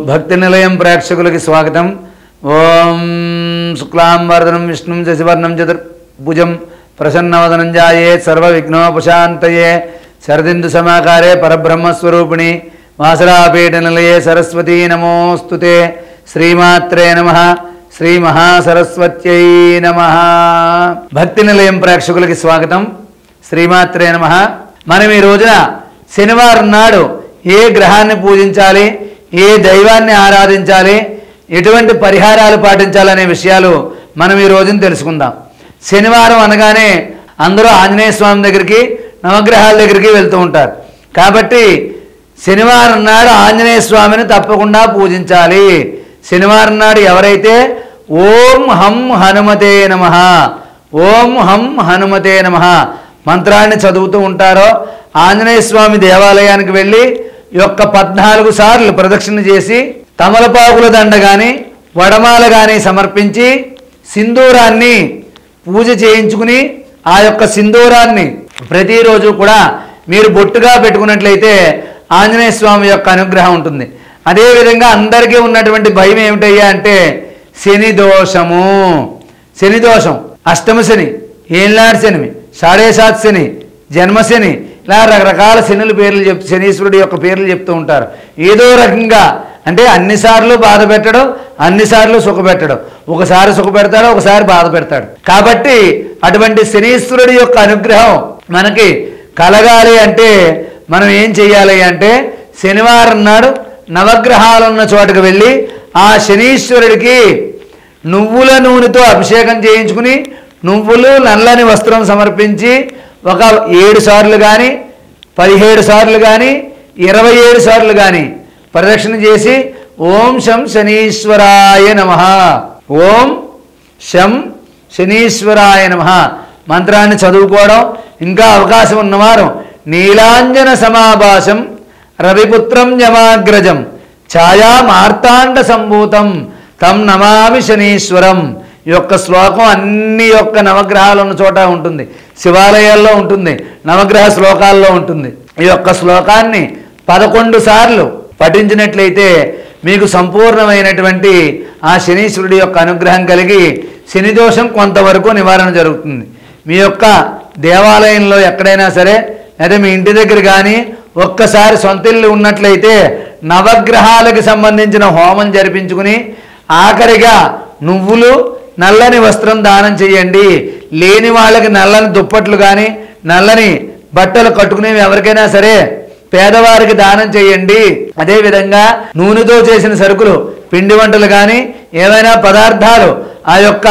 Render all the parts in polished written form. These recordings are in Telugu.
భక్తి నిలయం ప్రేక్షకులకి స్వాగతం. ఓం శుక్లాంబరదనం విష్ణుం శశివర్ణం చతుర్భుజం ప్రసన్నవదనం ధ్యాయేత్ సర్వవిఘ్నోపశాంతయే శరదిందు సమాకారే పరబ్రహ్మస్వరూపిణి వాసరాపీఠ నిలయే సరస్వతీ నమోస్తుతే. శ్రీమాత్రే నమః. శ్రీ మహాసరస్వత్యై నమః. భక్తి నిలయం ప్రేక్షకులకి స్వాగతం. శ్రీమాత్రే నమః. మనం ఈ రోజున శనివారం నాడు ఏ గ్రహాన్ని పూజించాలి, ఏ దైవాన్ని ఆరాధించాలి, ఎటువంటి పరిహారాలు పాటించాలనే విషయాలు మనం ఈ రోజున తెలుసుకుందాం. శనివారం అనగానే అందరూ ఆంజనేయ స్వామి దగ్గరికి, నవగ్రహాల దగ్గరికి వెళ్తూ ఉంటారు. కాబట్టి శనివారం నాడు ఆంజనేయ స్వామిని తప్పకుండా పూజించాలి. శనివారం నాడు ఎవరైతే ఓం హం హనుమతే నమః, ఓం హం హనుమతే నమః మంత్రాన్ని చదువుతూ ఉంటారో ఆంజనేయ స్వామి దేవాలయానికి వెళ్ళి యొక్క 14 సార్లు ప్రదక్షిణ చేసి తమలపాకుల దండ కానీ వడమాల కానీ సమర్పించి సింధూరాన్ని పూజ చేయించుకుని ఆ యొక్క సింధూరాన్ని ప్రతిరోజు కూడా మీరు బొట్టుగా పెట్టుకున్నట్లయితే ఆంజనేయ స్వామి యొక్క అనుగ్రహం ఉంటుంది. అదేవిధంగా అందరికీ ఉన్నటువంటి భయం ఏమిటయ్యా అంటే శని దోషము. శని దోషం, అష్టమ శని, ఏళ్ళనాడు శని, 7.5 శని, జన్మశని, ఇలా రకరకాల శనుల పేర్లు చెప్తూ శనీశ్వరుడి యొక్క పేర్లు చెప్తూ ఉంటారు. ఏదో రకంగా అంటే అన్నిసార్లు బాధ పెట్టడం, అన్నిసార్లు సుఖ పెట్టడం, ఒకసారి సుఖ పెడతాడు, ఒకసారి బాధ పెడతాడు. కాబట్టి అటువంటి శనీశ్వరుడి యొక్క అనుగ్రహం మనకి కలగాలి అంటే మనం ఏం చెయ్యాలి అంటే శనివారం నాడు నవగ్రహాలు ఉన్న చోటుకు వెళ్ళి ఆ శనీశ్వరుడికి నువ్వుల నూనెతో అభిషేకం చేయించుకుని నువ్వులు నల్లని వస్త్రం సమర్పించి ఒక 7 సార్లు కానీ 17 సార్లు కానీ 27 సార్లు కానీ ప్రదక్షిణ చేసి ఓం శం శనీశ్వరాయ నమః, ఓం శం శనీశ్వరాయ నమః మంత్రాన్ని చదువుకోవడం. ఇంకా అవకాశం ఉన్నవారు నీలాంజన సమాభాసం రవిపుత్రం యమాగ్రజం ఛాయా మార్తాండ సంభూతం తం నమామి శనీశ్వరం. ఈ యొక్క శ్లోకం అన్ని యొక్క నవగ్రహాలు ఉన్న చోట ఉంటుంది, శివాలయాల్లో ఉంటుంది, నవగ్రహ శ్లోకాల్లో ఉంటుంది. ఈ యొక్క శ్లోకాన్ని 11 సార్లు పఠించినట్లయితే మీకు సంపూర్ణమైనటువంటి ఆ శనీశ్వరుడి యొక్క అనుగ్రహం కలిగి శని దోషం కొంతవరకు నివారణ జరుగుతుంది. మీ యొక్క దేవాలయంలో ఎక్కడైనా సరే లేదా మీ ఇంటి దగ్గర కానీ ఒక్కసారి సొంత ఇల్లు ఉన్నట్లయితే నవగ్రహాలకు సంబంధించిన హోమం జరిపించుకుని ఆఖరిగా నువ్వులు నల్లని వస్త్రం దానం చేయండి. లేని వాళ్ళకి నల్లని దుప్పట్లు కానీ నల్లని బట్టలు కట్టుకునేవి ఎవరికైనా సరే పేదవారికి దానం చేయండి. అదేవిధంగా నూనెతో చేసిన సరుకులు, పిండి వంటలు కానీ ఏవైనా పదార్థాలు ఆ యొక్క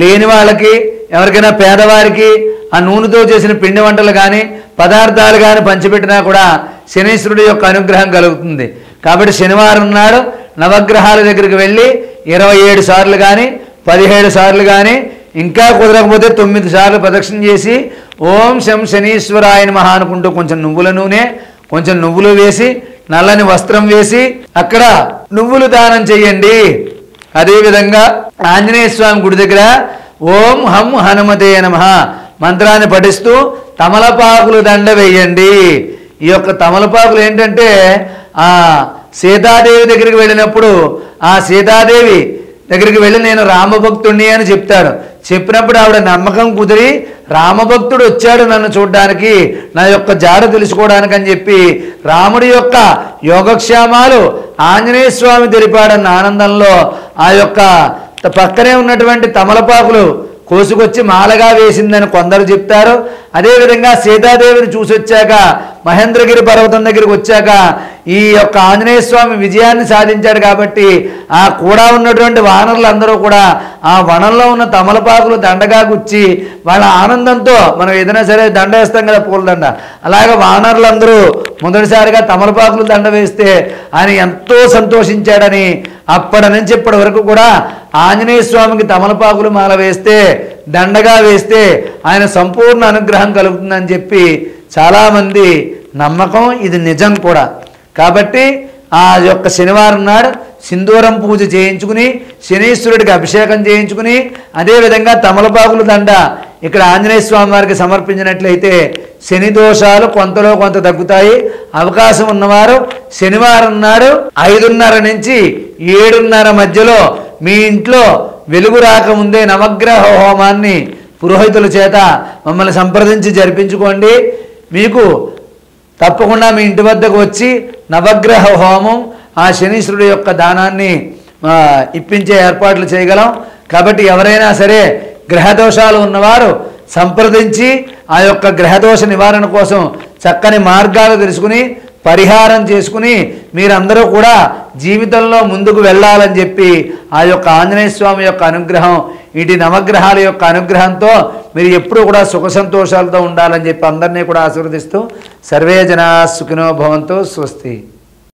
లేని వాళ్ళకి ఎవరికైనా పేదవారికి ఆ నూనెతో చేసిన పిండి వంటలు కానీ పదార్థాలు కానీ పంచిపెట్టినా కూడా శనీశ్వరుడి యొక్క అనుగ్రహం కలుగుతుంది. కాబట్టి శనివారం నాడు నవగ్రహాల దగ్గరికి వెళ్ళి 27 సార్లు కానీ 17 సార్లు కానీ ఇంకా కుదరకపోతే 9 సార్లు ప్రదక్షిణ చేసి ఓం శం శనీశ్వరాయ నమః అనుకుంటూ కొంచెం నువ్వుల నూనె, కొంచెం నువ్వులు వేసి నల్లని వస్త్రం వేసి అక్కడ నువ్వులు దానం చేయండి. అదేవిధంగా ఆంజనేయ స్వామి గుడి దగ్గర ఓం హం హనుమతే నమః మంత్రాన్ని పఠిస్తూ తమలపాకులు దండ వేయండి. ఈ యొక్క తమలపాకులు ఏంటంటే ఆ సీతాదేవి దగ్గరికి వెళ్ళినప్పుడు ఆ సీతాదేవి దగ్గరికి వెళ్ళి నేను రామభక్తుడిని అని చెప్తారు. చెప్పినప్పుడు ఆవిడ నమ్మకం కుదిరి రామభక్తుడు వచ్చాడు నన్ను చూడడానికి, నా యొక్క జాడ తెలుసుకోవడానికి అని చెప్పి రాముడి యొక్క యోగక్షేమాలు ఆంజనేయ స్వామి తెలిపాడన్న ఆనందంలో ఆ యొక్క పక్కనే ఉన్నటువంటి తమలపాకులు కోసుకొచ్చి మాలగా వేసిందని కొందరు చెప్తారు. అదేవిధంగా సీతాదేవిని చూసి వచ్చాక మహేంద్రగిరి పర్వతం దగ్గరికి వచ్చాక ఈ యొక్క ఆంజనేయ స్వామి విజయాన్ని సాధించాడు కాబట్టి ఆ కూడా ఉన్నటువంటి వానరులందరూ కూడా ఆ వనంలో ఉన్న తమలపాకులు దండగా గుచ్చి వాళ్ళ ఆనందంతో మనం ఏదైనా సరే దండ వేస్తాం కదా, పూలదండ, అలాగే వానరులందరూ మొదటిసారిగా తమలపాకులు దండ వేస్తే ఆయన ఎంతో సంతోషించాడని అప్పటి నుంచి ఇప్పటి వరకు కూడా ఆంజనేయ స్వామికి తమలపాకులు మాల వేస్తే దండగా వేస్తే ఆయన సంపూర్ణ అనుగ్రహం కలుగుతుందని చెప్పి చాలామంది నమ్మకం. ఇది నిజం కూడా. కాబట్టి ఆ యొక్క శనివారం నాడు సింధూరం పూజ చేయించుకుని శనీశ్వరుడికి అభిషేకం చేయించుకుని అదేవిధంగా తమలపాకుల దండ ఇక్కడ ఆంజనేయ స్వామి వారికి సమర్పించినట్లయితే శని దోషాలు కొంతలో కొంత తగ్గుతాయి. అవకాశం ఉన్నవారు శనివారం నాడు 5:30 నుంచి 7:30 మధ్యలో మీ ఇంట్లో వెలుగు రాకముందే నవగ్రహ హోమాన్ని పురోహితుల చేత మమ్మల్ని సంప్రదించి జరిపించుకోండి. మీకు తప్పకుండా మీ ఇంటి వద్దకు వచ్చి నవగ్రహ హోమం ఆ శనీశ్వరుడు యొక్క దానాన్ని ఇప్పించే ఏర్పాట్లు చేయగలం. కాబట్టి ఎవరైనా సరే గ్రహదోషాలు ఉన్నవారు సంప్రదించి ఆ యొక్క గ్రహదోష నివారణ కోసం చక్కని మార్గాలు తెలుసుకుని పరిహారం చేసుకుని మీరందరూ కూడా జీవితంలో ముందుకు వెళ్ళాలని చెప్పి ఆ యొక్క ఆంజనేయ స్వామి యొక్క అనుగ్రహం, ఇటు నవగ్రహాల యొక్క అనుగ్రహంతో మీరు ఎప్పుడూ కూడా సుఖ సంతోషాలతో ఉండాలని చెప్పి అందరినీ కూడా ఆశీర్వదిస్తూ సర్వే జనా సుఖినో భవంతు. స్వస్తి.